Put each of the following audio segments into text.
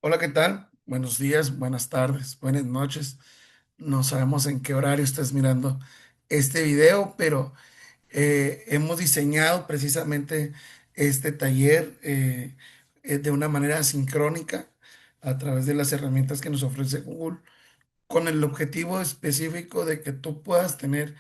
Hola, ¿qué tal? Buenos días, buenas tardes, buenas noches. No sabemos en qué horario estás mirando este video, pero hemos diseñado precisamente este taller de una manera sincrónica a través de las herramientas que nos ofrece Google, con el objetivo específico de que tú puedas tener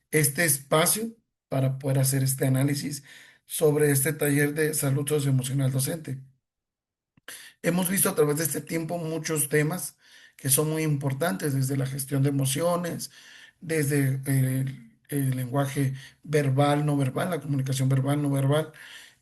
este espacio para poder hacer este análisis sobre este taller de salud socioemocional docente. Hemos visto a través de este tiempo muchos temas que son muy importantes, desde la gestión de emociones, desde el lenguaje verbal, no verbal, la comunicación verbal, no verbal.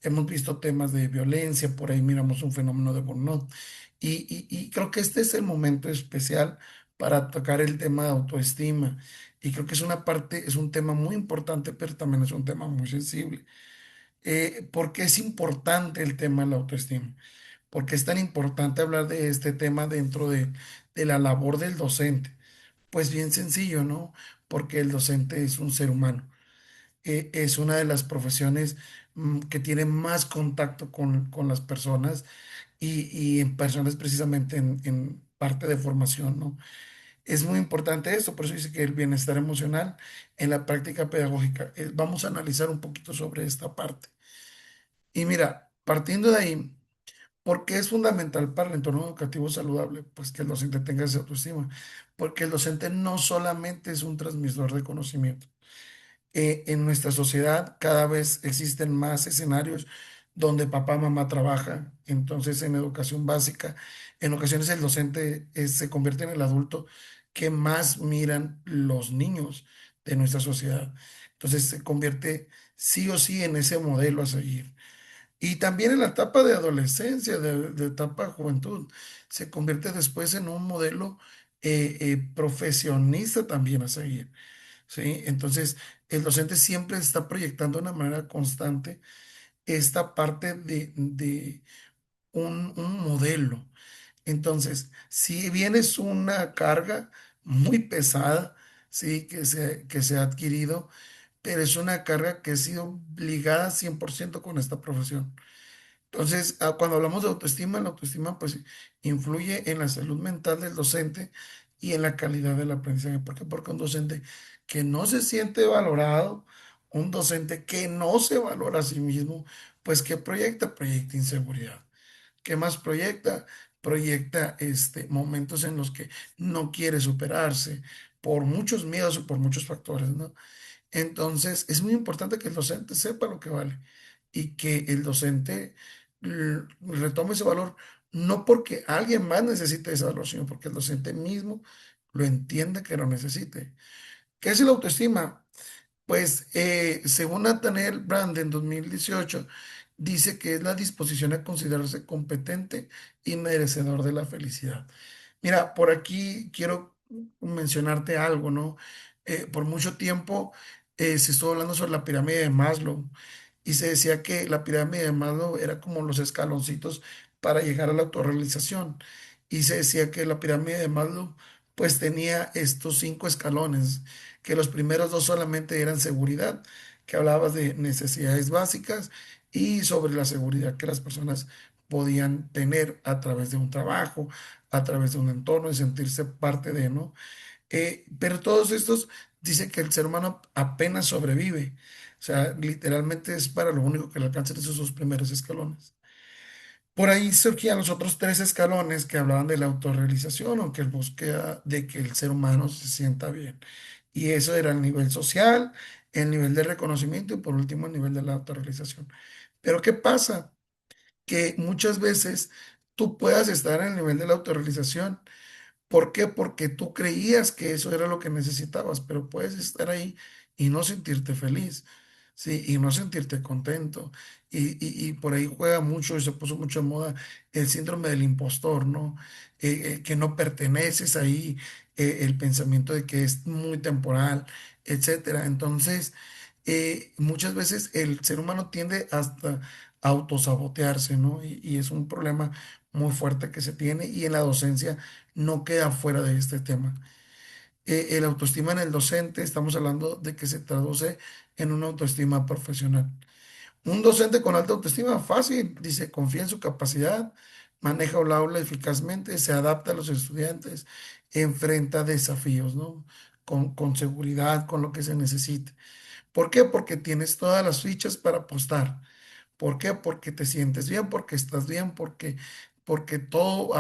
Hemos visto temas de violencia, por ahí miramos un fenómeno de burnout. Y creo que este es el momento especial para tocar el tema de autoestima. Y creo que es una parte, es un tema muy importante, pero también es un tema muy sensible. ¿Por qué es importante el tema de la autoestima? ¿Por qué es tan importante hablar de este tema dentro de la labor del docente? Pues bien sencillo, ¿no? Porque el docente es un ser humano. Es una de las profesiones que tiene más contacto con las personas y en personas precisamente en parte de formación, ¿no? Es muy importante esto, por eso dice que el bienestar emocional en la práctica pedagógica. Vamos a analizar un poquito sobre esta parte. Y mira, partiendo de ahí. ¿Por qué es fundamental para el entorno educativo saludable? Pues que el docente tenga esa autoestima, porque el docente no solamente es un transmisor de conocimiento. En nuestra sociedad cada vez existen más escenarios donde papá, mamá trabaja, entonces en educación básica, en ocasiones el docente se convierte en el adulto que más miran los niños de nuestra sociedad. Entonces se convierte sí o sí en ese modelo a seguir. Y también en la etapa de adolescencia, de etapa de juventud, se convierte después en un modelo profesionista también a seguir, ¿sí? Entonces, el docente siempre está proyectando de una manera constante esta parte de un modelo. Entonces, si bien es una carga muy pesada, ¿sí? Que se ha adquirido, pero es una carga que ha sido ligada 100% con esta profesión. Entonces, cuando hablamos de autoestima, la autoestima pues influye en la salud mental del docente y en la calidad del aprendizaje. ¿Por qué? Porque un docente que no se siente valorado, un docente que no se valora a sí mismo, pues ¿qué proyecta? Proyecta inseguridad. ¿Qué más proyecta? Proyecta momentos en los que no quiere superarse por muchos miedos o por muchos factores, ¿no? Entonces, es muy importante que el docente sepa lo que vale y que el docente retome ese valor, no porque alguien más necesite ese valor, sino porque el docente mismo lo entiende que lo necesite. ¿Qué es la autoestima? Pues según Nathaniel Brand en 2018, dice que es la disposición a considerarse competente y merecedor de la felicidad. Mira, por aquí quiero mencionarte algo, ¿no? Por mucho tiempo se estuvo hablando sobre la pirámide de Maslow y se decía que la pirámide de Maslow era como los escaloncitos para llegar a la autorrealización. Y se decía que la pirámide de Maslow pues tenía estos 5 escalones, que los primeros dos solamente eran seguridad, que hablabas de necesidades básicas y sobre la seguridad que las personas podían tener a través de un trabajo, a través de un entorno y sentirse parte de, ¿no? Pero todos estos dicen que el ser humano apenas sobrevive. O sea, literalmente es para lo único que le alcanzan esos 2 primeros escalones. Por ahí surgían los otros 3 escalones que hablaban de la autorrealización o que el búsqueda de que el ser humano se sienta bien. Y eso era el nivel social, el nivel de reconocimiento y por último el nivel de la autorrealización. Pero ¿qué pasa? Que muchas veces tú puedas estar en el nivel de la autorrealización. ¿Por qué? Porque tú creías que eso era lo que necesitabas, pero puedes estar ahí y no sentirte feliz, ¿sí? Y no sentirte contento. Y por ahí juega mucho y se puso mucho en moda el síndrome del impostor, ¿no? Que no perteneces ahí, el pensamiento de que es muy temporal, etcétera. Entonces, muchas veces el ser humano tiende hasta a autosabotearse, ¿no? Y es un problema muy fuerte que se tiene y en la docencia no queda fuera de este tema. El autoestima en el docente, estamos hablando de que se traduce en una autoestima profesional. Un docente con alta autoestima, fácil, dice, confía en su capacidad, maneja el aula eficazmente, se adapta a los estudiantes, enfrenta desafíos, ¿no? Con seguridad, con lo que se necesite. ¿Por qué? Porque tienes todas las fichas para apostar. ¿Por qué? Porque te sientes bien, porque estás bien, porque todo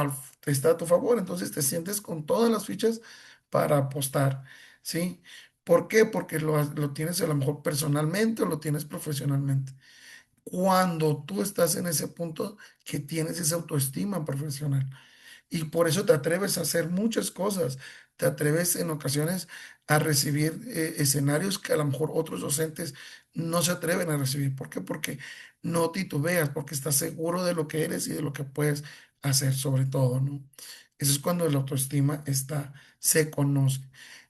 está a tu favor. Entonces te sientes con todas las fichas para apostar, ¿sí? ¿Por qué? Porque lo tienes a lo mejor personalmente o lo tienes profesionalmente. Cuando tú estás en ese punto que tienes esa autoestima profesional. Y por eso te atreves a hacer muchas cosas. Te atreves en ocasiones a recibir escenarios que a lo mejor otros docentes no se atreven a recibir. ¿Por qué? Porque no titubeas, porque estás seguro de lo que eres y de lo que puedes hacer sobre todo, ¿no? Eso es cuando la autoestima se conoce.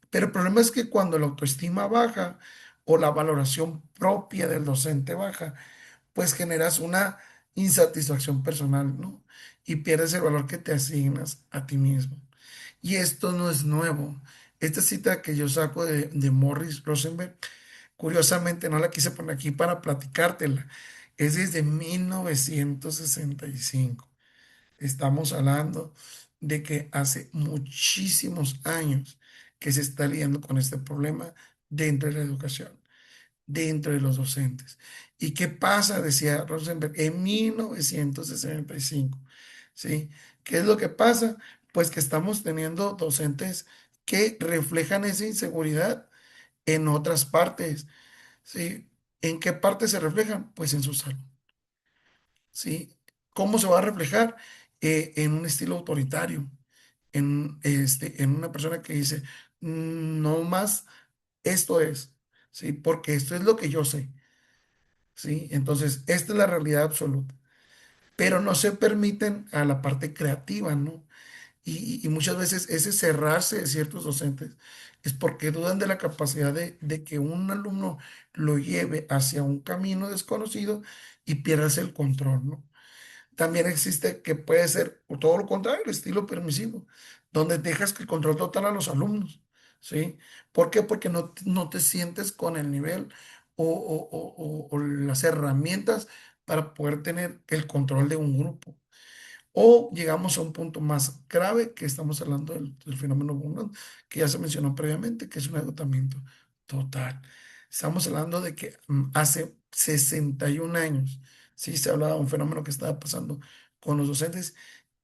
Pero el problema es que cuando la autoestima baja o la valoración propia del docente baja, pues generas una insatisfacción personal, ¿no? Y pierdes el valor que te asignas a ti mismo. Y esto no es nuevo. Esta cita que yo saco de Morris Rosenberg, curiosamente no la quise poner aquí para platicártela. Es desde 1965. Estamos hablando de que hace muchísimos años que se está lidiando con este problema dentro de la educación, dentro de los docentes. ¿Y qué pasa? Decía Rosenberg en 1965. ¿Sí? ¿Qué es lo que pasa? Pues que estamos teniendo docentes que reflejan esa inseguridad en otras partes. ¿Sí? ¿En qué parte se reflejan? Pues en su salud. ¿Sí? ¿Cómo se va a reflejar? En un estilo autoritario, en una persona que dice, no más, esto es, ¿sí? Porque esto es lo que yo sé. ¿Sí? Entonces, esta es la realidad absoluta. Pero no se permiten a la parte creativa, ¿no? Y muchas veces ese cerrarse de ciertos docentes es porque dudan de la capacidad de que un alumno lo lleve hacia un camino desconocido y pierdas el control, ¿no? También existe que puede ser o todo lo contrario, el estilo permisivo, donde dejas que el control total a los alumnos, ¿sí? ¿Por qué? Porque no te sientes con el nivel o las herramientas para poder tener el control de un grupo. O llegamos a un punto más grave, que estamos hablando del fenómeno burnout, que ya se mencionó previamente, que es un agotamiento total. Estamos hablando de que hace 61 años, sí, se hablaba de un fenómeno que estaba pasando con los docentes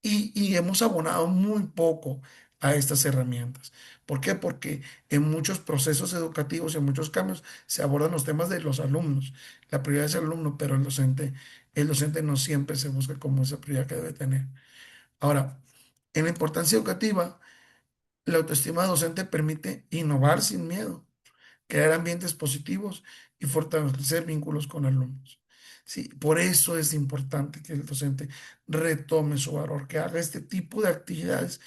y hemos abonado muy poco a estas herramientas. ¿Por qué? Porque en muchos procesos educativos, en muchos cambios, se abordan los temas de los alumnos. La prioridad es el alumno, pero el docente no siempre se busca como esa prioridad que debe tener. Ahora, en la importancia educativa, la autoestima docente permite innovar sin miedo, crear ambientes positivos y fortalecer vínculos con alumnos. Sí, por eso es importante que el docente retome su valor, que haga este tipo de actividades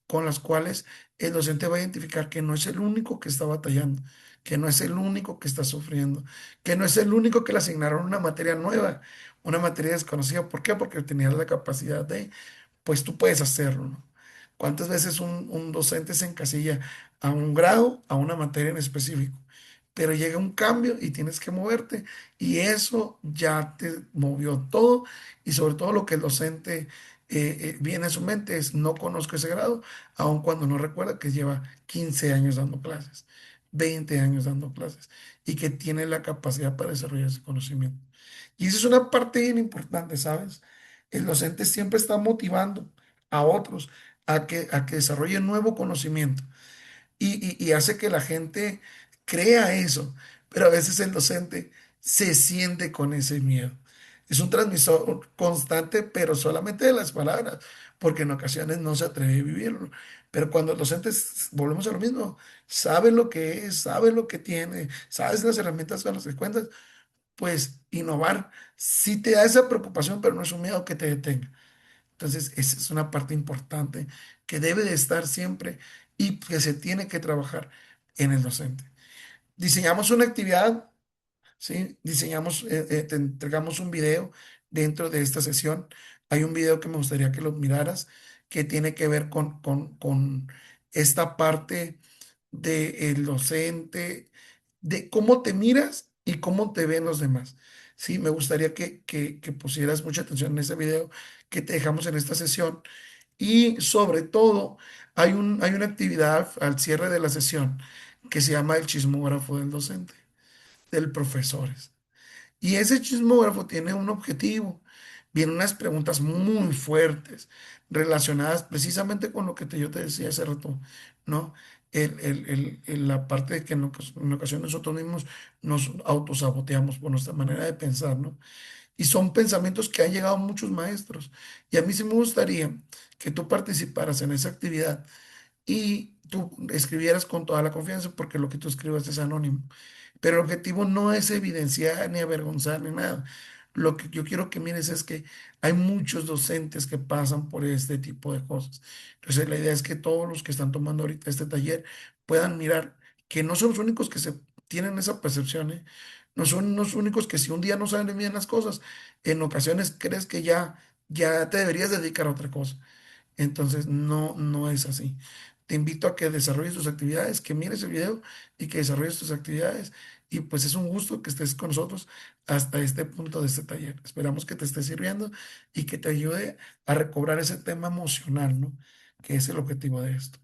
con las cuales el docente va a identificar que no es el único que está batallando, que no es el único que está sufriendo, que no es el único que le asignaron una materia nueva, una materia desconocida. ¿Por qué? Porque tenía la capacidad pues tú puedes hacerlo, ¿no? ¿Cuántas veces un docente se encasilla a un grado, a una materia en específico? Pero llega un cambio y tienes que moverte y eso ya te movió todo y sobre todo lo que el docente viene a su mente es no conozco ese grado, aun cuando no recuerda que lleva 15 años dando clases, 20 años dando clases y que tiene la capacidad para desarrollar ese conocimiento. Y esa es una parte bien importante, ¿sabes? El docente siempre está motivando a otros a que desarrollen nuevo conocimiento y hace que la gente crea eso, pero a veces el docente se siente con ese miedo. Es un transmisor constante, pero solamente de las palabras, porque en ocasiones no se atreve a vivirlo. Pero cuando el docente, volvemos a lo mismo, sabe lo que es, sabe lo que tiene, sabes las herramientas con las que cuentas, pues innovar sí te da esa preocupación, pero no es un miedo que te detenga. Entonces, esa es una parte importante que debe de estar siempre y que se tiene que trabajar en el docente. Diseñamos una actividad, ¿sí? Te entregamos un video dentro de esta sesión. Hay un video que me gustaría que lo miraras, que tiene que ver con esta parte del docente, de cómo te miras y cómo te ven los demás. Sí, me gustaría que pusieras mucha atención en ese video que te dejamos en esta sesión. Y sobre todo, hay una actividad al cierre de la sesión que se llama el chismógrafo del docente, del profesor. Y ese chismógrafo tiene un objetivo. Vienen unas preguntas muy fuertes relacionadas precisamente con lo que yo te decía hace rato, ¿no? La parte de que en ocasiones nosotros mismos nos autosaboteamos por nuestra manera de pensar, ¿no? Y son pensamientos que han llegado a muchos maestros. Y a mí sí me gustaría que tú participaras en esa actividad y tú escribieras con toda la confianza, porque lo que tú escribas es anónimo. Pero el objetivo no es evidenciar ni avergonzar ni nada. Lo que yo quiero que mires es que hay muchos docentes que pasan por este tipo de cosas. Entonces, la idea es que todos los que están tomando ahorita este taller puedan mirar que no son los únicos que se tienen esa percepción, ¿eh? No son los únicos que si un día no salen bien las cosas, en ocasiones crees que ya te deberías dedicar a otra cosa. Entonces, no, no es así. Te invito a que desarrolles tus actividades, que mires el video y que desarrolles tus actividades. Y pues es un gusto que estés con nosotros hasta este punto de este taller. Esperamos que te esté sirviendo y que te ayude a recobrar ese tema emocional, ¿no? Que es el objetivo de esto.